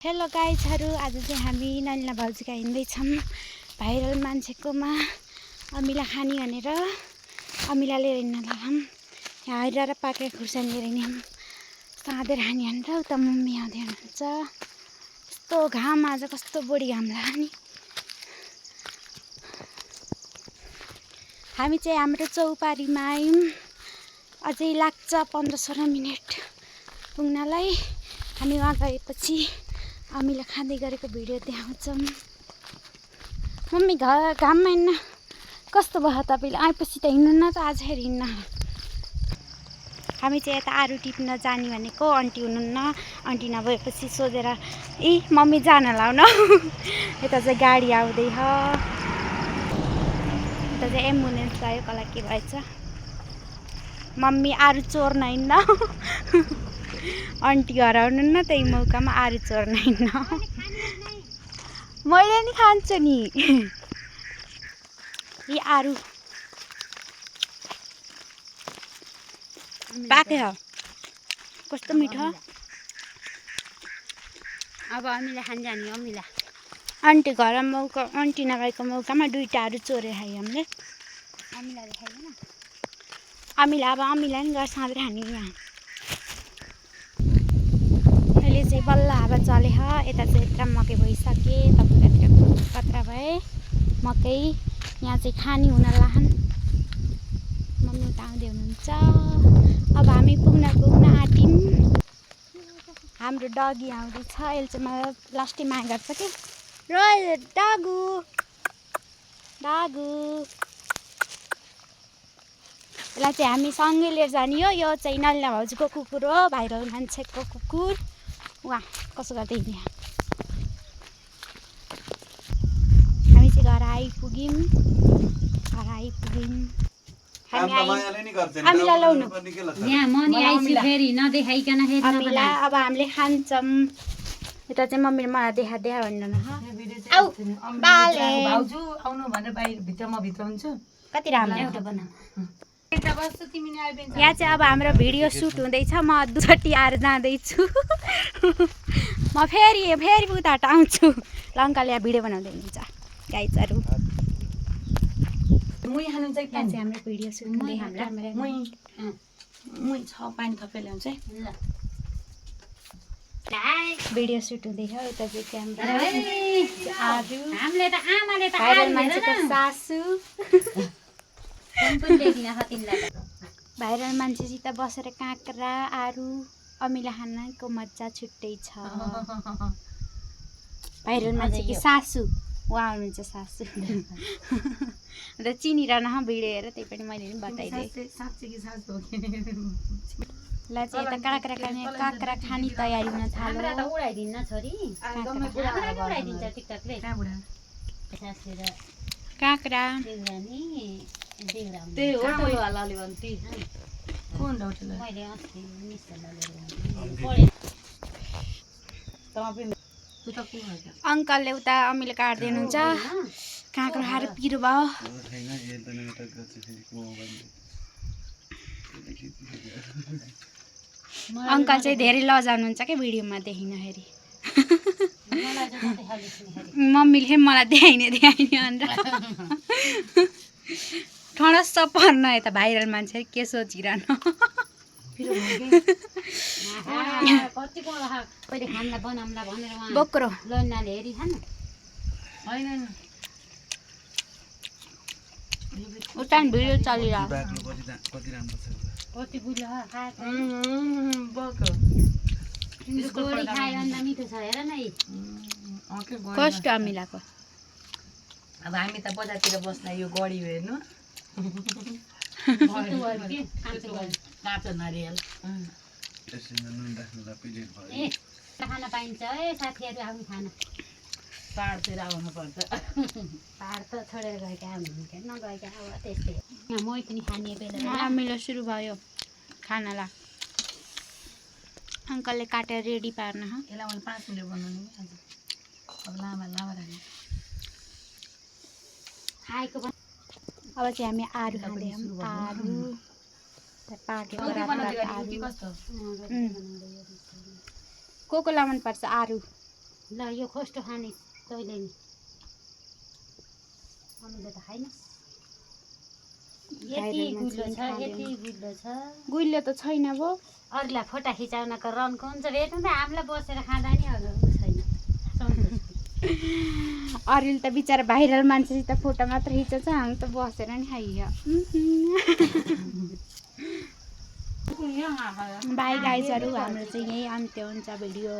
Hello गाइजहरु, आज चाहिँ हामी नलिना भाउजूका हिँड्दैछौँ भाइरल मान्छेकोमा अमिला खानी भनेर अमिला लिएर हिँड्न लागौँ। यहाँ हैरा र पाके खुर्सानी लिएर हिँड्यौँ। साँधेर खानी भनेर उता मम्मी आउँदै हुनुहुन्छ। कस्तो घाम, आज कस्तो बढी घाम लाग्यो नि। हामी चाहिँ हाम्रो चौपारीमा आयौँ। अझै लाग्छ 15-16 मिनेट पुग्नलाई। हामी वहाँ गएपछि अमिला खाँदै गरेको भिडियो देखाउँछौँ। मम्मी घाममा हिँड्न कस्तो भयो तपाईँले? आएपछि त हिँड्नु न त, आज फेरि हिँड्न। हामी चाहिँ यता आरू टिप्न जाने भनेको, आन्टी हुनुहुन्न। आन्टी नभएपछि सोधेर मम्मी जान लाउन। यता चाहिँ गाडी आउँदै छ। यता चाहिँ एम्बुलेन्स आयो, कसलाई के भएछ। मम्मी आरू चोर्न हिँड्न। आन्टी हराउनु न त्यही मौकामा आरू चोर्न हिँड्न। मैले नि खान्छु नि। यी आरू पाके हो, कस्तो मिठो। अब अमिला खान जाने। अमिला आन्टी घर मौका, आन्टी नभएको मौकामा दुईटा आरू चोरेर खायो हामीले। अमिलाले खाइदैन। अमिला अब अमिला नि गर्छ साँधेर खाने यहाँ। अहिले चाहिँ बल्ल हावा चले छ। यता चाहिँ यत्र मकै भइसके, तपाईँको कत्रा भए मकै। यहाँ चाहिँ खानी हुन लाहन्। मम्मी उता आउँदै हुनुहुन्छ। अब हामी पुग्न आँट्यौँ। हाम्रो डगी आउँदैछ। यसले चाहिँ मलाई लास्टै माया गर्छ कि। र डागु डागु, यसलाई चाहिँ हामी सँगै लिएर जाने हो। यो चाहिँ नलिना भाउजूको कुकुर हो, भाइरल मान्छेको कुकुर। वाह, कसो गर्दै हिँड्यो। हामी चाहिँ घर आइपुग्यौँ। अमिला ल्याउनु। यहाँ मनी आइसु फेरि नदेखाइकन फेरि अमिला अब हामीले खान्छौँ। यता चाहिँ मम्मीले मलाई देखा भन्नु न। भाउजू आउनु भनेर बाहिर भित्र म भित्र हुन्छु। कति राम्रो एउटा बना। यहाँ चाहिँ अब हाम्रो भिडियो सुट हुँदैछ। म दुचोटि आएर जाँदैछु। म फेरि उताबाट आउँछु। लङ्काले यहाँ भिडियो बनाउँदै हुनुहुन्छ गाइजहरू। यहाँ चाहिँ हाम्रो भिडियो सुट हुँदै छ पानी थपेर ल्याउँछ है। भिडियो सुट हुँदैछ। उता चाहिँ क्यामेरा आरू, हामीले त आमाले त भाइरल मान्छेको सासू। भाइरल मान्छेसित बसेर काँक्रा आरू अमिला खानाको मजा छुट्टै छ। भाइरल मान्छेकी सासू उहाँ हुनुहुन्छ सासू। अन्त चिनिरहन भिडियो हेरेर, त्यही पनि मैले नि बताइदिएँ। ल चाहिँ यता काँक्रा खाने तयारी हुन थाल्यो। उडाइदिन्न छोरी, उडाइदिन्छ टिकटकले। काँक्रा अङ्कलले उता अमिले काट्दै हुनुहुन्छ। काँक्रा खाएर पिरो भयो। अङ्कल चाहिँ धेरै लजाउनुहुन्छ क्या भिडियोमा देखिँदाखेरि। मम्मीले मलाई देखाइने भनेर ठडस्स पर्न यता भाइरल मान्छे के सोचिरहनु। बोक्रो लन्नाले हेरी खान उता भिडियो चलिरहेको। कति बुझ्यो गोडी खायो अन्त मिठो छ हेर न। कस्तो अमिलाको। अब हामी त बजारतिर बस्दा यो गडी हेर्नु। काँचो नरियल खान पाइन्छ है साथीहरू, आउनु खान। पाहाडतिर आउनुपर्छ। पाहाड त छोडेर गएका हुनुहुन्थ्यो, नगएका अब त्यस्तै। यहाँ मै पनि खाने बेला अमिलो सुरु भयो खानालाई। अङ्कलले काटेर रेडी पार्न। यसलाई मैले 5 मिनट बनाउनु नि आज। अब लामा राख्नु। खाएको अब चाहिँ हामी आरू खाँदैछौँ। आरू पाकेको कस्तो को मन पर्छ आरू? ल यो खोस्टो खाने तैँले नि मम्मीले त खाइन यति गुलो छ यति गुलो छ गुलियो त छैन भो अरूलाई फोटा खिचाउनको रनको हुन्छ भेट्नु त हामीलाई बसेर खाँदा नि अब उ छैन सन्तुष्टि अरूले त बिचरा भाइरल मान्छेसित फोटो मात्र खिचाउँछ हामी त बसेर नि खाइयो बाई गाइजहरू हाम्रो चाहिँ यही अन्त्य हुन्छ भिडियो